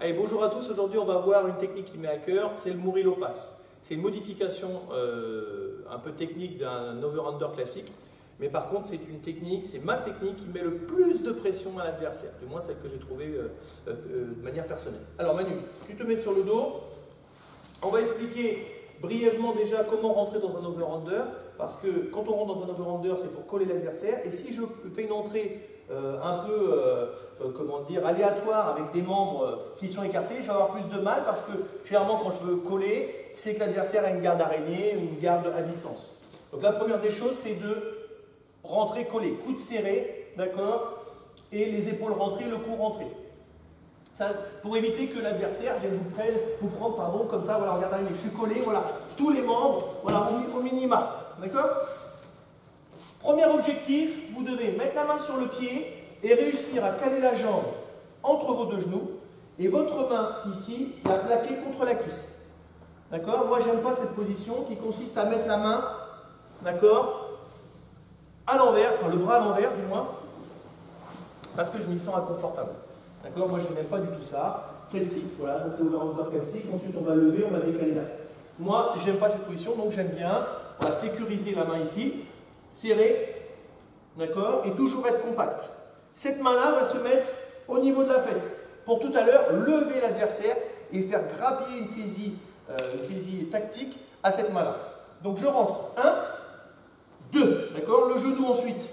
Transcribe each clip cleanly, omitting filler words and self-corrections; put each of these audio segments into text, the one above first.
Allez, bonjour à tous. Aujourd'hui, on va voir une technique qui m'est à cœur, c'est le Murillo Pass. C'est une modification un peu technique d'un over-under classique, mais par contre, c'est une technique, c'est ma technique qui met le plus de pression à l'adversaire, du moins celle que j'ai trouvée de manière personnelle. Alors Manu, tu te mets sur le dos. On va expliquer brièvement déjà comment rentrer dans un over-under, parce que quand on rentre dans un over-under, c'est pour coller l'adversaire, et si je fais une entrée un peu, comment dire, aléatoire avec des membres qui sont écartés, je vais avoir plus de mal parce que généralement quand je veux coller, c'est que l'adversaire a une garde araignée ou une garde à distance. Donc la première des choses, c'est de rentrer collé, coude serré, d'accord, et les épaules rentrées, le cou rentré. Ça, pour éviter que l'adversaire vienne vous prendre, pardon, comme ça, voilà, regardez, je suis collé, voilà, tous les membres, voilà, au minima, d'accord? Premier objectif, vous devez mettre la main sur le pied et réussir à caler la jambe entre vos deux genoux et votre main ici, la plaquer contre la cuisse. D'accord? Moi, j'aime pas cette position qui consiste à mettre la main, d'accord, à l'envers, enfin le bras à l'envers du moins, parce que je m'y sens inconfortable. D'accord? Moi, je n'aime pas du tout ça. Celle-ci, voilà, ça c'est over-under classique. Ensuite, on va lever, on va décaler là. Moi, j'aime pas cette position, donc j'aime bien voilà, sécuriser la main ici. Serré, d'accord, et toujours être compact. Cette main-là va se mettre au niveau de la fesse. Pour tout à l'heure, lever l'adversaire et faire grappiller une saisie tactique à cette main-là. Donc je rentre. 1, 2, d'accord. Le genou ensuite,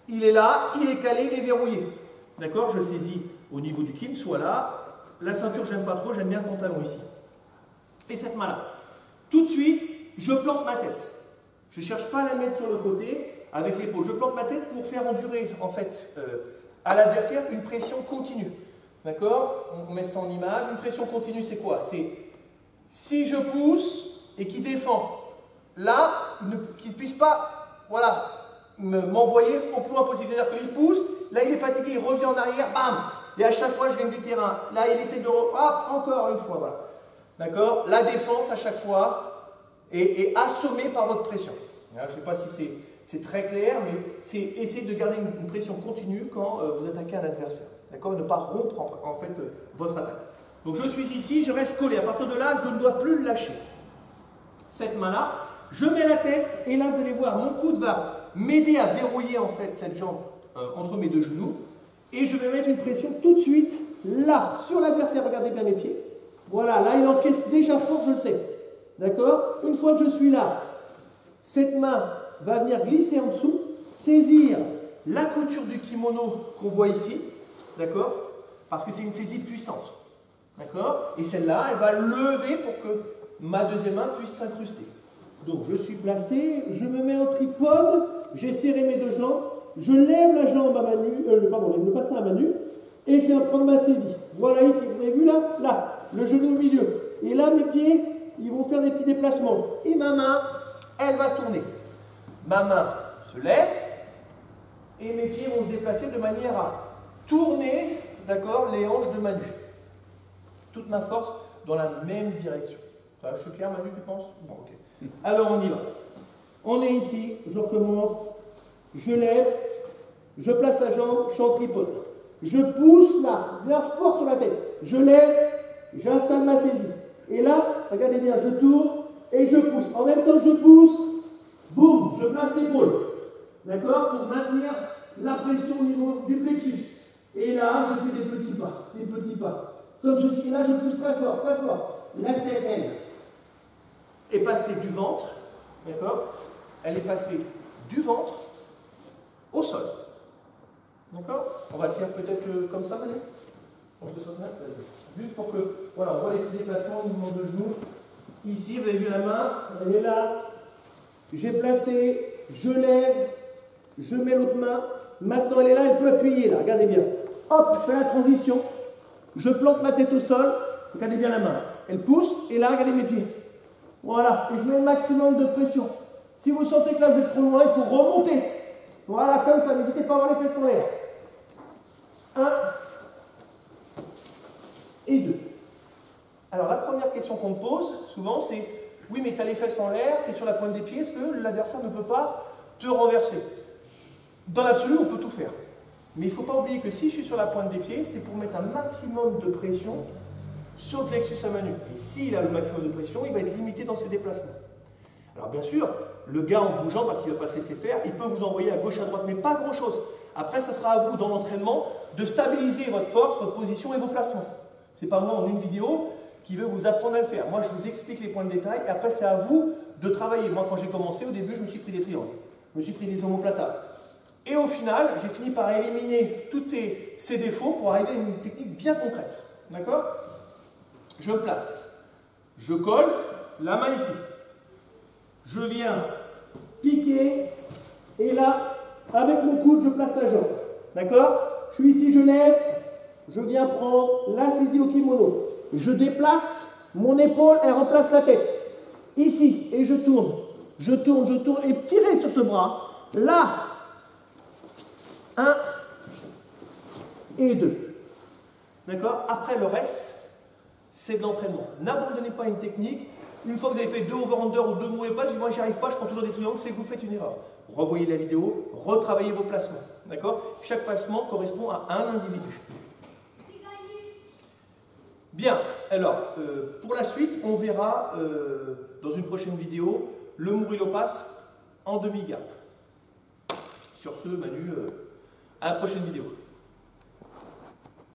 il est là, il est calé, il est verrouillé. D'accord, je saisis au niveau du kim, soit là. La ceinture, j'aime pas trop, j'aime bien le pantalon ici. Et cette main-là. Tout de suite, je plante ma tête. Je ne cherche pas à la mettre sur le côté avec l'épaule. Je plante ma tête pour faire endurer en fait à l'adversaire une pression continue. D'accord? On met ça en image. Une pression continue, c'est quoi? C'est si je pousse et qu'il défend, là, qu'il ne puisse pas voilà, m'envoyer au plus loin possible. C'est-à-dire qu'il pousse, là il est fatigué, il revient en arrière, bam! Et à chaque fois, je gagne du terrain. Là, il essaie de... Hop, encore une fois, voilà. D'accord? La défense à chaque fois est assommée par votre pression. Je ne sais pas si c'est très clair, mais c'est essayer de garder une pression continue quand vous attaquez un adversaire. D'accord? Ne pas rompre en fait votre attaque. Donc je suis ici, je reste collé. À partir de là, je ne dois plus le lâcher. Cette main-là, je mets la tête et là, vous allez voir, mon coude va m'aider à verrouiller en fait cette jambe entre mes deux genoux. Et je vais mettre une pression tout de suite là, sur l'adversaire. Regardez bien mes pieds. Voilà, là, il encaisse déjà fort, je le sais. D'accord? Une fois que je suis là, cette main va venir glisser en dessous, saisir la couture du kimono qu'on voit ici, d'accord? Parce que c'est une saisie puissante, d'accord? Et celle-là, elle va lever pour que ma deuxième main puisse s'incruster. Donc, je suis placé, je me mets en tripode, j'ai serré mes deux jambes, je lève la jambe à Manu, le bassin à Manu, et je viens prendre ma saisie. Voilà ici, vous avez vu là? Là, le genou au milieu. Et là, mes pieds, ils vont faire des petits déplacements. Et ma main, elle va tourner. Ma main se lève et mes pieds vont se déplacer de manière à tourner, d'accord, les hanches de Manu. Toute ma force dans la même direction. Je suis clair, Manu, tu penses? Bon, ok. Alors, on y va. On est ici, je recommence. Je lève, je place la jambe, je suis en tripode. Je pousse là, bien fort sur la tête. Je lève, j'installe ma saisie. Et là, regardez bien, je tourne et je pousse. En même temps que je pousse, boum, je place l'épaule. D'accord? Pour maintenir la pression au niveau du plexus. Et là, je fais des petits pas, des petits pas. Comme ceci, là, je pousse très fort, très fort. La tête, elle, est passée du ventre. D'accord? Elle est passée du ventre au sol. D'accord? On va le faire peut-être comme ça, allez. On se sent juste pour que, voilà, on voit les petits déplacements au mouvement de genoux. Ici, vous avez vu la main, elle est là. J'ai placé, je lève, je mets l'autre main. Maintenant, elle est là, elle peut appuyer, là, regardez bien. Hop, je fais la transition. Je plante ma tête au sol. Regardez bien la main. Elle pousse, et là, regardez mes pieds. Voilà, et je mets le maximum de pression. Si vous sentez que là, vous êtes trop loin, il faut remonter. Voilà, comme ça, n'hésitez pas à avoir les fesses en l'air. 1 et 2. Alors, la première question qu'on me pose, souvent, c'est « Oui, mais tu as les fesses en l'air, tu es sur la pointe des pieds, est-ce que l'adversaire ne peut pas te renverser ?» Dans l'absolu, on peut tout faire. Mais il ne faut pas oublier que si je suis sur la pointe des pieds, c'est pour mettre un maximum de pression sur le plexus à Manu. Et s'il a le maximum de pression, il va être limité dans ses déplacements. Alors bien sûr, le gars en bougeant, parce qu'il ne va pas se laisser faire, il peut vous envoyer à gauche, à droite, mais pas grand-chose. Après, ça sera à vous, dans l'entraînement, de stabiliser votre force, votre position et vos placements. Ce n'est pas moi en une vidéo qui veut vous apprendre à le faire. Moi, je vous explique les points de détail, et après, c'est à vous de travailler. Moi, quand j'ai commencé, au début, je me suis pris des triangles. Je me suis pris des omoplatas. Et au final, j'ai fini par éliminer tous ces défauts pour arriver à une technique bien concrète. D'accord? Je place. Je colle la main ici. Je viens piquer. Et là, avec mon coude, je place la jambe. D'accord? Je suis ici, je lève. Je viens prendre la saisie au kimono. Je déplace. Mon épaule, elle remplace la tête. Ici. Et je tourne. Je tourne, je tourne. Et tirez sur ce bras. Là. 1 et 2. D'accord? Après le reste, c'est de l'entraînement. N'abandonnez pas une technique. Une fois que vous avez fait 2 over-under ou 2 mouvements pas, moi j'y arrive pas, je prends toujours des triangles, c'est que vous faites une erreur. Revoyez la vidéo, retravaillez vos placements. D'accord? Chaque placement correspond à un individu. Bien, alors, pour la suite, on verra dans une prochaine vidéo le Murillo Pass en demi-gamme. Sur ce, Manu, à la prochaine vidéo.